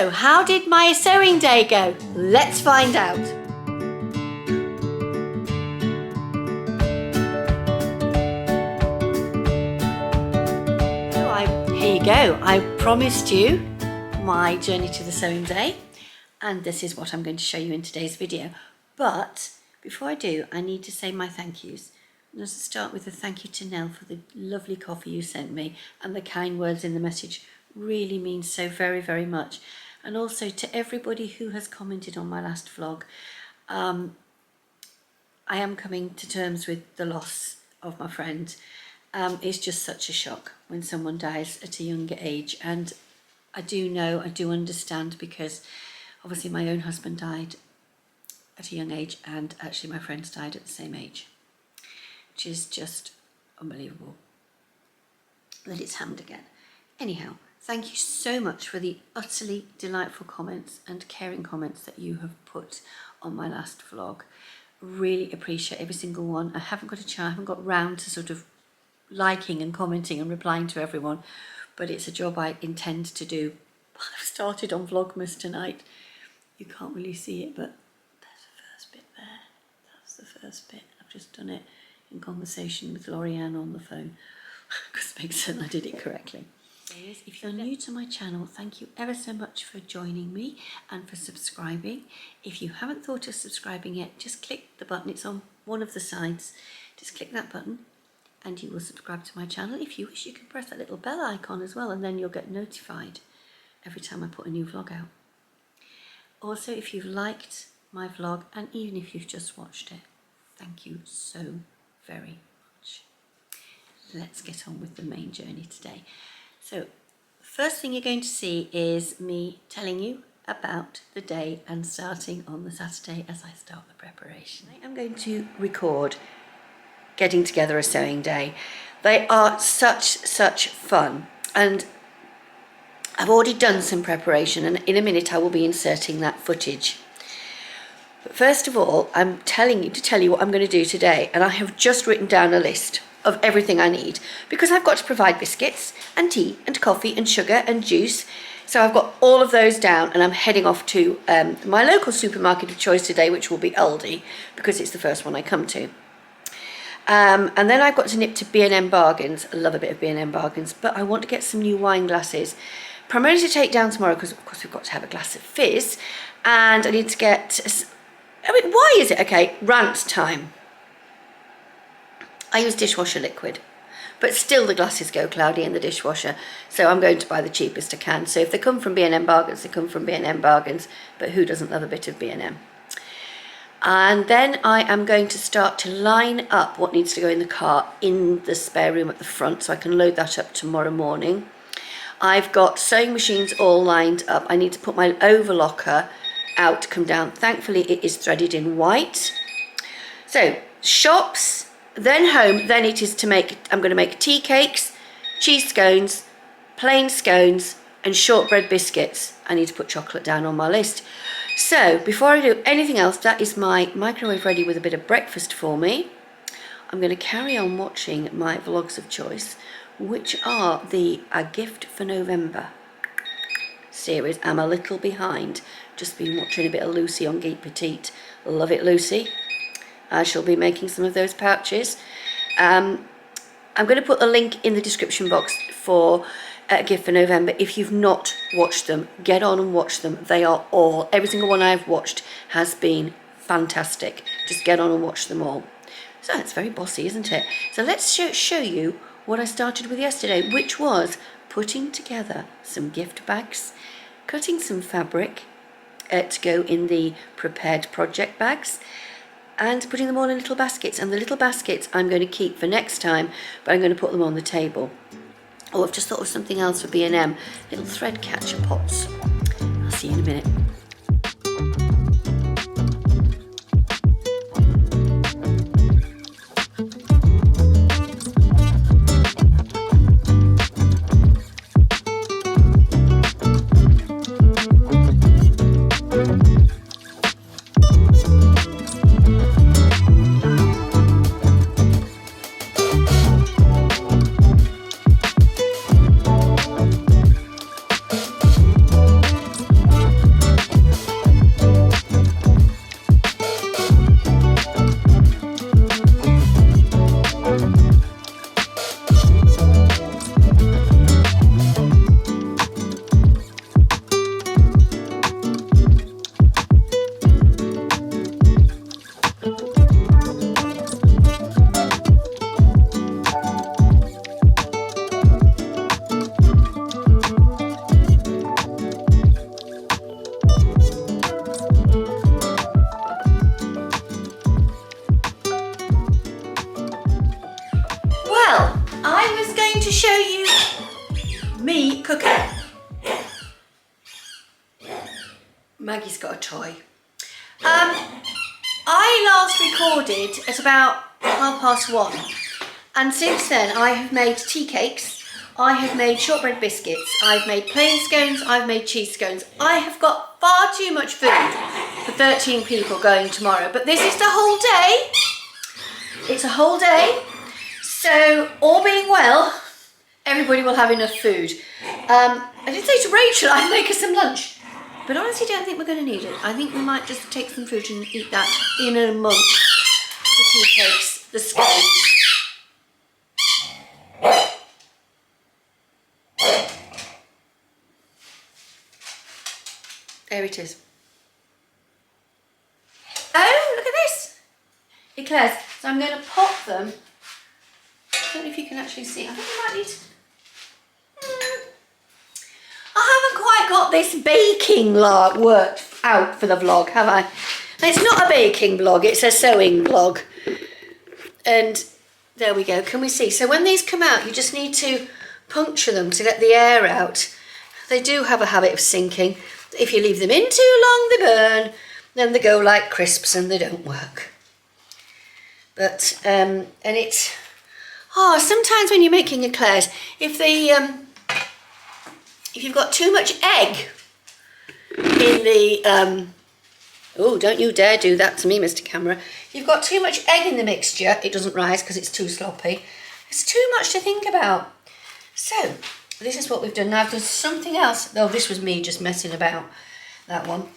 So how did my sewing day go? Let's find out. So here you go. I promised you my journey to the sewing day, and this is what I'm going to show you in today's video. But before I do, I need to say my thank yous. Let's start with a thank you to Nell for the lovely coffee you sent me, and the kind words in the message really means so very, very much. And also to everybody who has commented on my last vlog. I am coming to terms with the loss of my friend. It's just such a shock when someone dies at a younger age, and I do understand, because obviously my own husband died at a young age, and actually my friends died at the same age, which is just unbelievable that it's happened again. Anyhow, thank you so much for the utterly delightful comments and caring comments that you have put on my last vlog. Really appreciate every single one. I haven't got round to sort of liking and commenting and replying to everyone, but it's a job I intend to do. I've started on Vlogmas tonight. You can't really see it, but there's the first bit there. That's the first bit. I've just done it in conversation with Loriann on the phone, because it makes sense I did it correctly. If you're new to my channel, thank you ever so much for joining me and for subscribing. If you haven't thought of subscribing yet, just click the button. It's on one of the sides. Just click that button and you will subscribe to my channel. If you wish, you can press that little bell icon as well, and then you'll get notified every time I put a new vlog out. Also, if you've liked my vlog, and even if you've just watched it, thank you so very much. Let's get on with the main journey today. So, first thing you're going to see is me telling you about the day and starting on the Saturday as I start the preparation. I am going to record getting together a sewing day. They are such fun, and I've already done some preparation, and in a minute I will be inserting that footage. But first of all, I'm telling you what I'm going to do today, and I have just written down a list of everything I need, because I've got to provide biscuits and tea and coffee and sugar and juice. So I've got all of those down, and I'm heading off to my local supermarket of choice today, which will be Aldi, because it's the first one I come to. And then I've got to nip to B&M Bargains. I love a bit of B&M Bargains, but I want to get some new wine glasses, primarily to take down tomorrow, because of course we've got to have a glass of fizz, and I need to get, why is it? Okay, rant time. I use dishwasher liquid, but still the glasses go cloudy in the dishwasher, so I'm going to buy the cheapest I can. So if they come from B&M Bargains, they come from B&M Bargains, but who doesn't love a bit of B&M? And then I am going to start to line up what needs to go in the car in the spare room at the front, so I can load that up tomorrow morning. I've got sewing machines all lined up. I need to put my overlocker out to come down. Thankfully it is threaded in white. So shops, then home, then it is to make, I'm going to make tea cakes, cheese scones, plain scones and shortbread biscuits. I need to put chocolate down on my list. So before I do anything else, that is my microwave ready with a bit of breakfast for me. I'm going to carry on watching my vlogs of choice, which are the A Gift for November series. I'm a little behind, just been watching a bit of Lucy on Geek Petite. Love it, Lucy. I shall be making some of those pouches. I'm going to put a link in the description box for A Gift for November. If you've not watched them, get on and watch them. They are all, every single one I've watched has been fantastic. Just get on and watch them all. So it's very bossy, isn't it? So let's show you what I started with yesterday, which was putting together some gift bags, cutting some fabric to go in the prepared project bags, and putting them all in little baskets. And the little baskets I'm going to keep for next time, but I'm going to put them on the table. Oh, I've just thought of something else for B&M, little thread catcher pots. I'll see you in a minute. Maggie's got a toy. I last recorded at about 1:30, and since then I have made tea cakes, I have made shortbread biscuits, I've made plain scones, I've made cheese scones. I have got far too much food for 13 people going tomorrow, but this is the whole day. It's a whole day, so all being well, everybody will have enough food. I did say to Rachel I'd make her some lunch, but honestly don't think we're going to need it. I think we might just take some food and eat that in amongst the tea cakes, the scones. There it is. Oh, look at this. Eclairs. So I'm going to pop them. I don't know if you can actually see. I think I might need... I haven't quite got this baking log worked out for the vlog, have I? It's not a baking vlog, it's a sewing vlog. And there we go. Can we see? So when these come out, you just need to puncture them to let the air out. They do have a habit of sinking. If you leave them in too long, they burn. Then they go like crisps and they don't work. But, and it's... Oh, sometimes when you're making eclairs, if you've got too much egg in the... oh, don't you dare do that to me, Mr. Camera. If you've got too much egg in the mixture, it doesn't rise because it's too sloppy. It's too much to think about. So, this is what we've done. Now, there's something else. Oh, this was me just messing about, that one.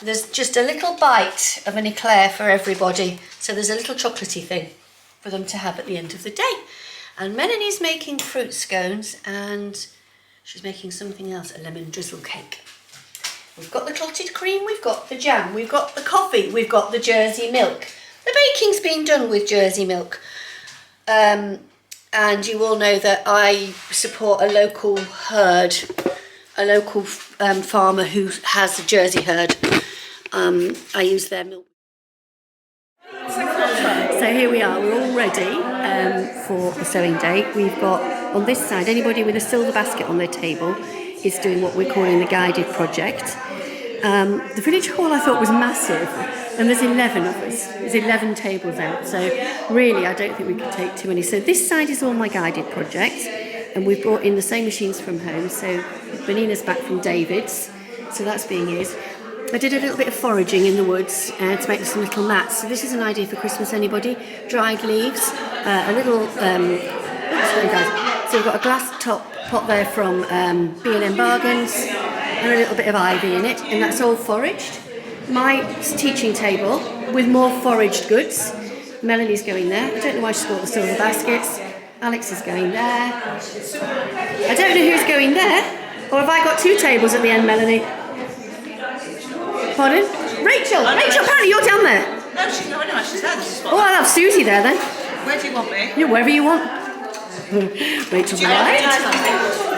There's just a little bite of an eclair for everybody. So there's a little chocolatey thing for them to have at the end of the day. And Melanie's making fruit scones and she's making something else, a lemon drizzle cake. We've got the clotted cream, we've got the jam, we've got the coffee, we've got the Jersey milk. The baking's been done with Jersey milk. And you all know that I support a local herd, a local farmer who has a Jersey herd. I use their milk. So here we are, we're all ready for the sewing day. We've got on this side, anybody with a silver basket on their table is doing what we're calling the guided project. The village hall I thought was massive, and there's 11 of us. There's 11 tables out, so really I don't think we could take too many. So this side is all my guided project, and we've brought in the sewing machines from home. So Benina's back from David's, so that's being used. I did a little bit of foraging in the woods to make some little mats. So this is an idea for Christmas, anybody? Dried leaves, a little, oops, sorry guys. So we've got a glass top pot there from B&M Bargains, and a little bit of ivy in it, and that's all foraged. My teaching table with more foraged goods. Melanie's going there. I don't know why she's got the silver baskets. Alex is going there. I don't know who's going there. Or have I got two tables at the end, Melanie? Pardon? Rachel! Rachel, apparently you're down there. No, she's not anywhere. She's there. Oh, I'll have Susie there then. Where do you want me? Yeah, wherever you want. Rachel's right.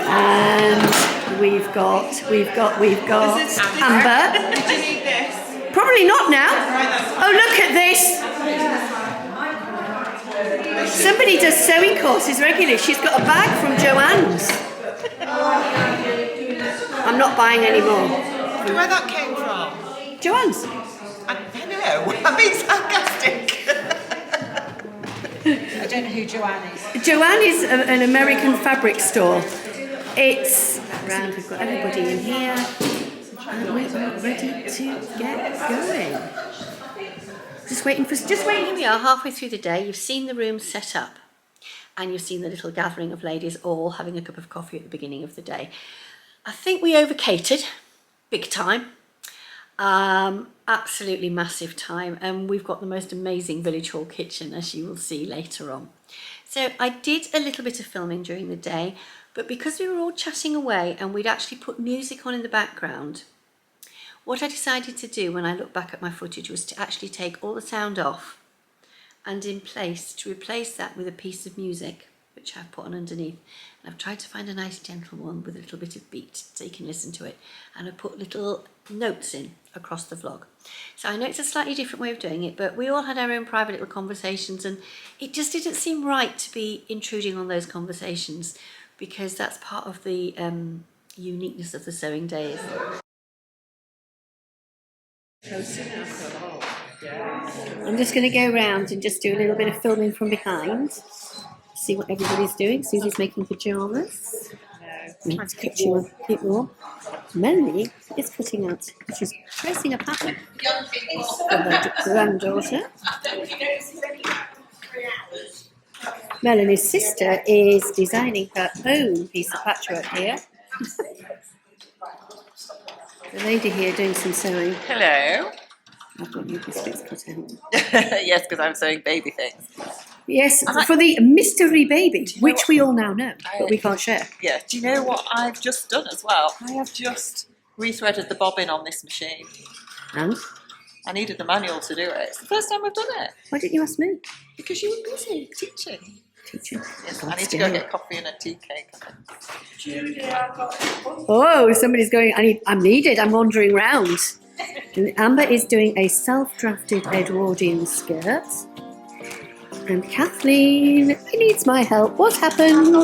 And we've got Amber. Do you need this? Probably not now. Oh, look at this. Somebody does sewing courses regularly. She's got a bag from Joanne's. I'm not buying any more. Where that came from? Joanne's. I know. I'm being sarcastic. I don't know who Joanne is. Joanne is an American fabric store. It's around. We've got everybody in here, and we're ready to get going. Just waiting. Here we are, halfway through the day. You've seen the room set up, and you've seen the little gathering of ladies all having a cup of coffee at the beginning of the day. I think we over-catered, big time. Absolutely massive time, and we've got the most amazing village hall kitchen, as you will see later on. So I did a little bit of filming during the day, but because we were all chatting away and we'd actually put music on in the background, what I decided to do when I look back at my footage was to actually take all the sound off and in place to replace that with a piece of music which I've put on underneath. And I've tried to find a nice gentle one with a little bit of beat so you can listen to it, and I've put little notes in across the vlog. So I know it's a slightly different way of doing it, but we all had our own private little conversations, and it just didn't seem right to be intruding on those conversations, because that's part of the uniqueness of the sewing days. I'm just going to go around and just do a little bit of filming from behind. See what everybody's doing. Susie's making pyjamas. Matt's cutting a bit more. Melanie is cutting out. She's tracing a pattern for her granddaughter. Melanie's sister is designing her own piece of patchwork here. The lady here doing some sewing. Hello. I've got new biscuits cut out. Yes, because I'm sewing baby things. Yes, for the mystery baby, which we all now know, but we can't share. Yeah, do you know what I've just done as well? I have just rethreaded the bobbin on this machine. And? I needed the manual to do it. It's the first time I've done it. Why didn't you ask me? Because you were busy teaching. Teaching? Yes, I need to go get coffee and a tea cake. Oh, somebody's going, I'm needed, I'm wandering round. And Amber is doing a self-drafted Edwardian skirt. And Kathleen, he needs my help. What happened?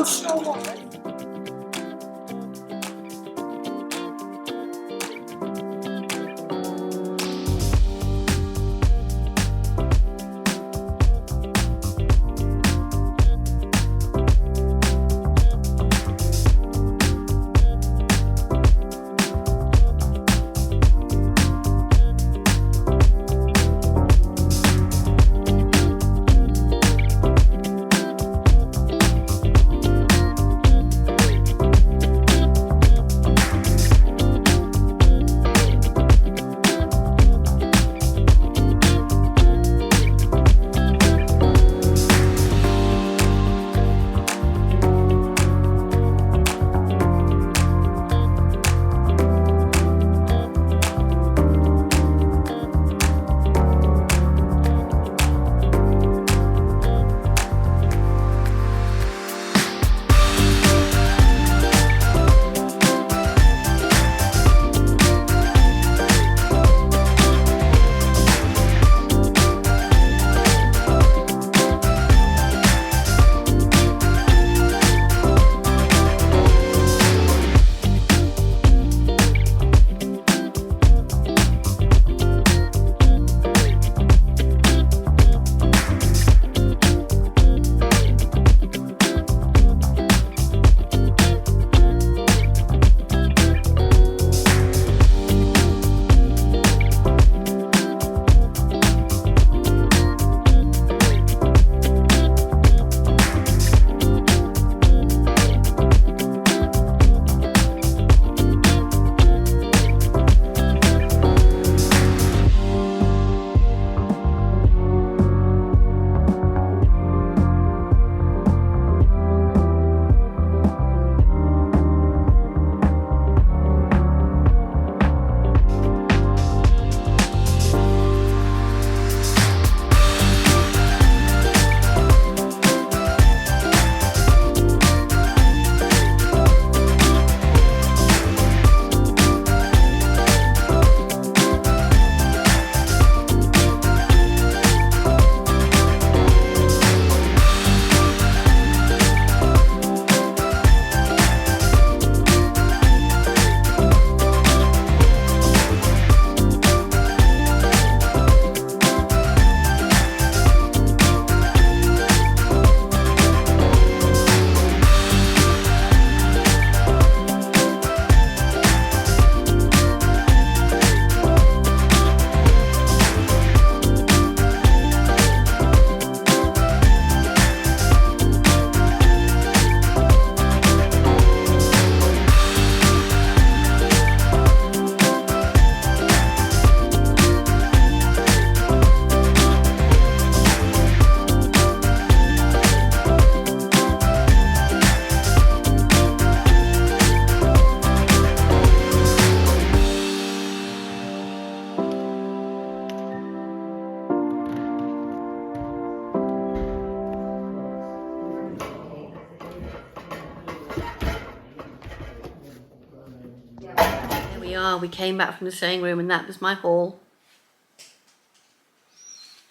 We came back from the sewing room and that was my haul.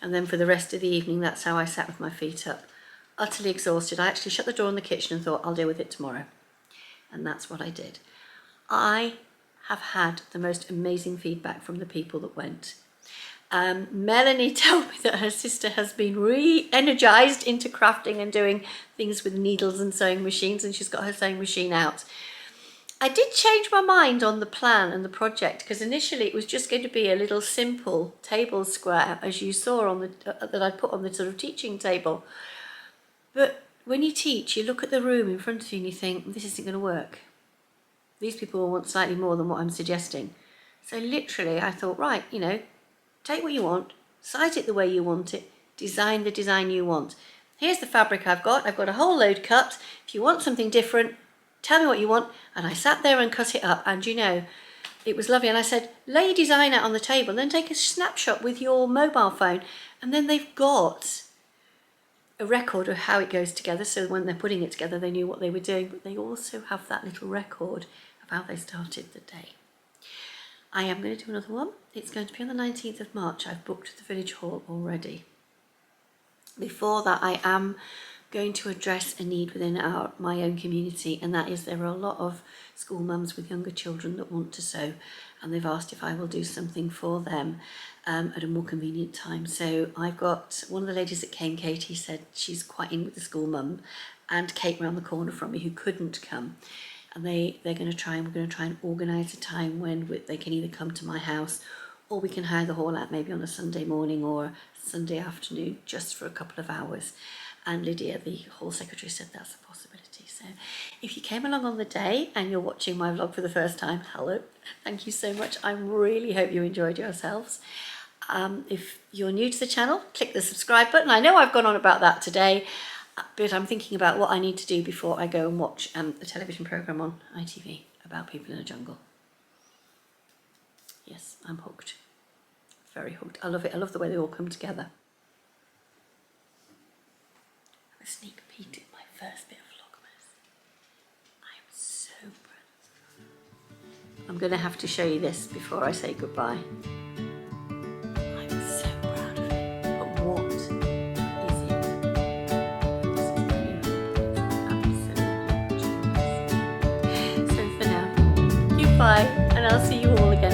And then for the rest of the evening, that's how I sat with my feet up, utterly exhausted. I actually shut the door in the kitchen and thought, I'll deal with it tomorrow. And that's what I did. I have had the most amazing feedback from the people that went. Melanie told me that her sister has been re-energized into crafting and doing things with needles and sewing machines, and she's got her sewing machine out. I did change my mind on the plan and the project, because initially it was just going to be a little simple table square, as you saw on the that I put on the sort of teaching table. But when you teach, you look at the room in front of you and you think, this isn't going to work. These people will want slightly more than what I'm suggesting. So literally I thought, right, you know, take what you want, size it the way you want it, design the design you want. Here's the fabric I've got a whole load cut. If you want something different, tell me what you want. And I sat there and cut it up, and you know, it was lovely. And I said, lay your design out on the table, and then take a snapshot with your mobile phone. And then they've got a record of how it goes together, so when they're putting it together they knew what they were doing, but they also have that little record of how they started the day. I am going to do another one. It's going to be on the 19th of March. I've booked the Village Hall already. Before that, I am going to address a need within my own community, and that is there are a lot of school mums with younger children that want to sew, and they've asked if I will do something for them at a more convenient time. So I've got one of the ladies that came, Katie, said she's quite in with the school mum, and Kate round the corner from me who couldn't come. And we're going to try and organise a time when they can either come to my house, or we can hire the hall out maybe on a Sunday morning or Sunday afternoon just for a couple of hours. And Lydia, the hall secretary, said that's a possibility. So if you came along on the day and you're watching my vlog for the first time, hello, thank you so much. I really hope you enjoyed yourselves. If you're new to the channel, click the subscribe button. I know I've gone on about that today, but I'm thinking about what I need to do before I go and watch a television programme on ITV about people in a jungle. Yes, I'm hooked. Very hooked. I love it. I love the way they all come together. A sneak peek at my first bit of Vlogmas. I am so proud. I'm going to have to show you this before I say goodbye. I'm so proud of it. But what is it? Absolutely genius. So for now, goodbye, and I'll see you all again